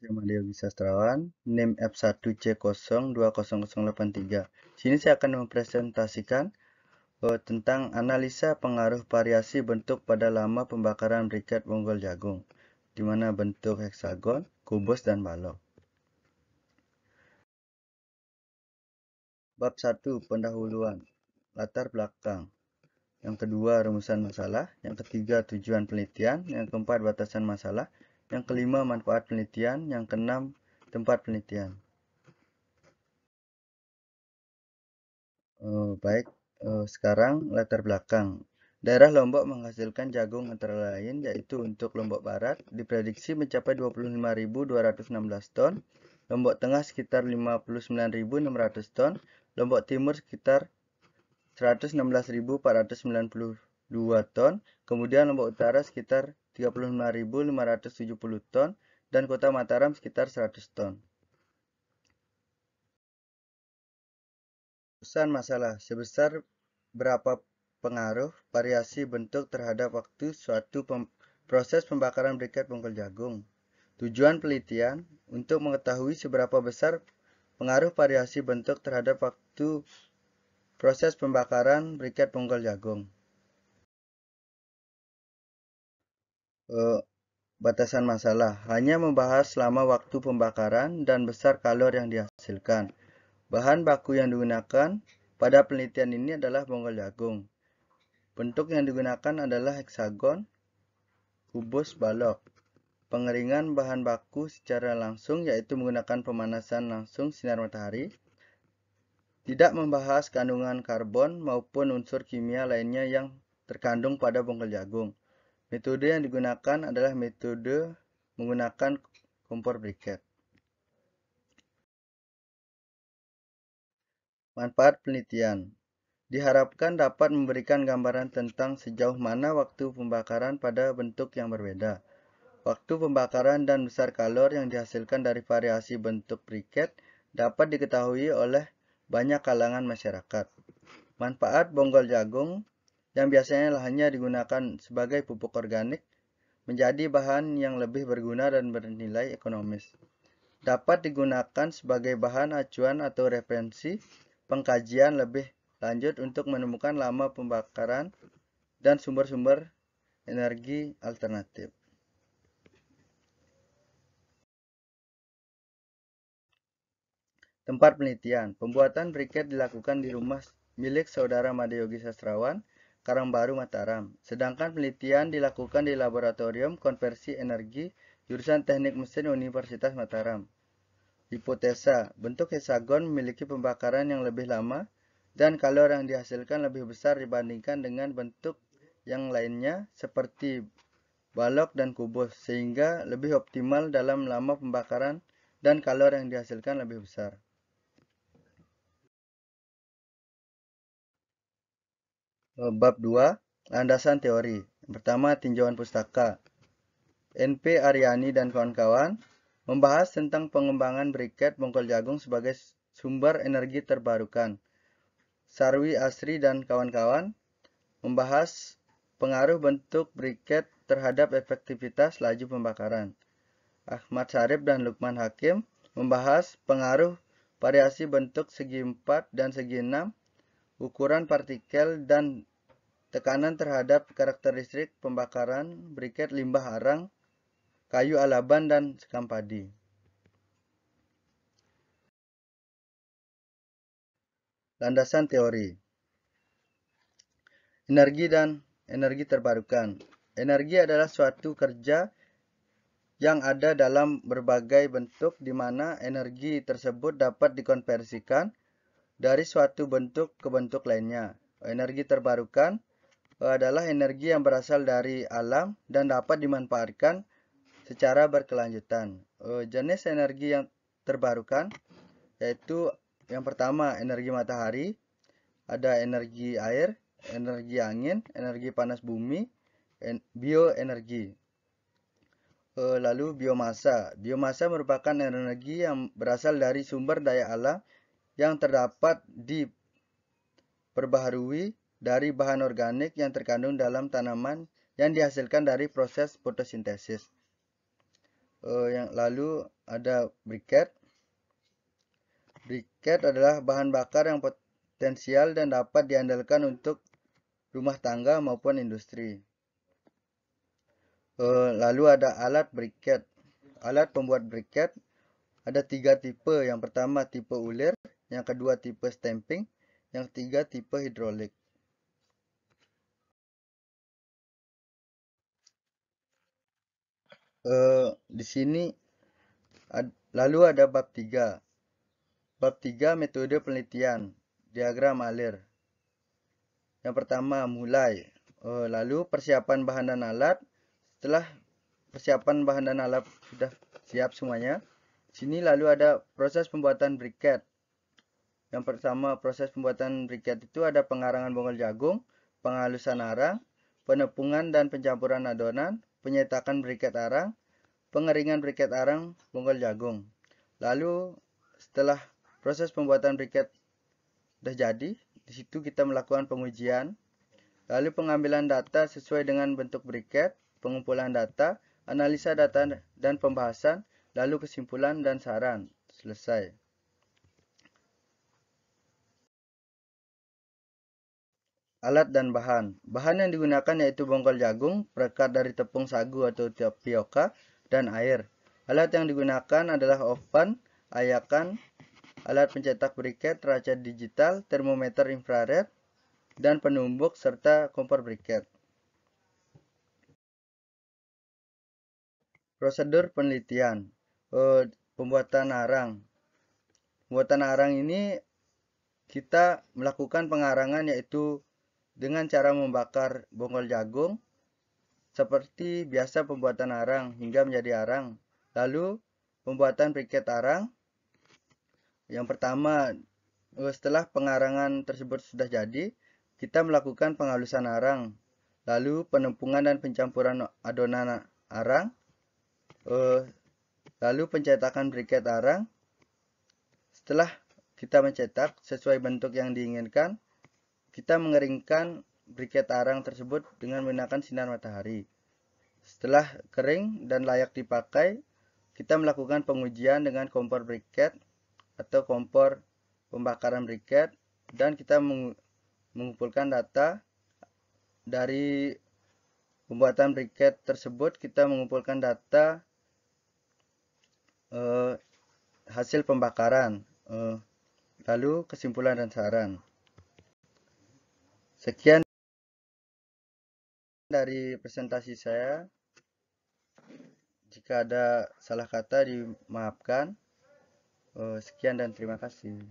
Madeo Sastrawan, NIM F1C020083. Sini saya akan mempresentasikan tentang analisa pengaruh variasi bentuk pada lama pembakaran briket bonggol jagung, di mana bentuk heksagon, kubus, dan balok. Bab 1. Pendahuluan. Latar belakang. Yang kedua, rumusan masalah. Yang ketiga, tujuan penelitian. Yang keempat, batasan masalah. Yang kelima, manfaat penelitian. Yang keenam, tempat penelitian. Baik, sekarang latar belakang. Daerah Lombok menghasilkan jagung antara lain yaitu untuk Lombok Barat diprediksi mencapai 25.216 ton, Lombok Tengah sekitar 59.600 ton, Lombok Timur sekitar 116.492 ton, kemudian Lombok Utara sekitar 35.570 ton, dan Kota Mataram sekitar 100 ton. Rumusan masalah. Sebesar berapa pengaruh variasi bentuk terhadap waktu suatu proses pembakaran briket bonggol jagung? Tujuan penelitian untuk mengetahui seberapa besar pengaruh variasi bentuk terhadap waktu proses pembakaran briket bonggol jagung. Batasan masalah hanya membahas selama waktu pembakaran dan besar kalori yang dihasilkan. Bahan baku yang digunakan pada penelitian ini adalah bonggol jagung. Bentuk yang digunakan adalah heksagon, kubus, balok. Pengeringan bahan baku secara langsung yaitu menggunakan pemanasan langsung sinar matahari. Tidak membahas kandungan karbon maupun unsur kimia lainnya yang terkandung pada bonggol jagung. Metode yang digunakan adalah metode menggunakan kompor briket. Manfaat penelitian. Diharapkan dapat memberikan gambaran tentang sejauh mana waktu pembakaran pada bentuk yang berbeda. Waktu pembakaran dan besar kalori yang dihasilkan dari variasi bentuk briket dapat diketahui oleh banyak kalangan masyarakat. Manfaat bonggol jagung yang biasanya hanya digunakan sebagai pupuk organik menjadi bahan yang lebih berguna dan bernilai ekonomis. Dapat digunakan sebagai bahan acuan atau referensi pengkajian lebih lanjut untuk menemukan lama pembakaran dan sumber-sumber energi alternatif. Tempat penelitian. Pembuatan briket dilakukan di rumah milik saudara Madeogi Sastrawan, Karangbaru, Mataram. Sedangkan penelitian dilakukan di Laboratorium Konversi Energi jurusan Teknik Mesin Universitas Mataram. Hipotesa, bentuk heksagon memiliki pembakaran yang lebih lama dan kalori yang dihasilkan lebih besar dibandingkan dengan bentuk yang lainnya seperti balok dan kubus, sehingga lebih optimal dalam lama pembakaran dan kalori yang dihasilkan lebih besar. Bab 2, landasan teori. Yang pertama, tinjauan pustaka. NP Aryani dan kawan-kawan membahas tentang pengembangan briket bonggol jagung sebagai sumber energi terbarukan. Sarwi Asri dan kawan-kawan membahas pengaruh bentuk briket terhadap efektivitas laju pembakaran. Ahmad Syarif dan Lukman Hakim membahas pengaruh variasi bentuk segi 4 dan segi 6, ukuran partikel dan tekanan terhadap karakteristik pembakaran briket limbah arang, kayu alaban, dan sekam padi. Landasan teori. Energi dan energi terbarukan. Energi adalah suatu kerja yang ada dalam berbagai bentuk di mana energi tersebut dapat dikonversikan dari suatu bentuk ke bentuk lainnya. Energi terbarukan adalah energi yang berasal dari alam dan dapat dimanfaatkan secara berkelanjutan. Jenis energi yang terbarukan yaitu yang pertama energi matahari, ada energi air, energi angin, energi panas bumi, bioenergi. Lalu biomasa. Biomasa merupakan energi yang berasal dari sumber daya alam yang terdapat diperbaharui dari bahan organik yang terkandung dalam tanaman yang dihasilkan dari proses fotosintesis. Yang lalu ada briket. Briket adalah bahan bakar yang potensial dan dapat diandalkan untuk rumah tangga maupun industri. Lalu ada alat briket. Alat pembuat briket ada 3 tipe. Yang pertama tipe ulir, yang kedua tipe stamping, yang ketiga tipe hidrolik. Di sini lalu ada bab 3. Bab 3 metode penelitian, diagram alir. Yang pertama mulai. Lalu persiapan bahan dan alat. Setelah persiapan bahan dan alat sudah siap semuanya, sini lalu ada proses pembuatan briket. Yang pertama proses pembuatan briket itu ada pengarangan bonggol jagung, penghalusan arang, penepungan dan pencampuran adonan, penyetakan briket arang, pengeringan briket arang bonggol jagung. Lalu setelah proses pembuatan briket sudah jadi, di situ kita melakukan pengujian. Lalu pengambilan data sesuai dengan bentuk briket, pengumpulan data, analisa data dan pembahasan, lalu kesimpulan dan saran. Selesai. Alat dan bahan. Bahan yang digunakan yaitu bonggol jagung, perekat dari tepung sagu atau tapioka, dan air. Alat yang digunakan adalah oven, ayakan, alat pencetak briket, raca digital, termometer infrared, dan penumbuk serta kompor briket. Prosedur penelitian. Pembuatan arang. Pembuatan arang ini kita melakukan pengarangan yaitu dengan cara membakar bonggol jagung seperti biasa pembuatan arang hingga menjadi arang. Lalu pembuatan briket arang. Yang pertama, setelah pengarangan tersebut sudah jadi, kita melakukan penghalusan arang. Lalu penepungan dan pencampuran adonan arang. Lalu pencetakan briket arang. Setelah kita mencetak sesuai bentuk yang diinginkan, kita mengeringkan briket arang tersebut dengan menggunakan sinar matahari. Setelah kering dan layak dipakai, kita melakukan pengujian dengan kompor briket atau kompor pembakaran briket, dan kita mengumpulkan data dari pembuatan briket tersebut. Kita mengumpulkan data hasil pembakaran, lalu kesimpulan dan saran. Sekian dari presentasi saya. Jika ada salah kata dimaafkan. Sekian dan terima kasih.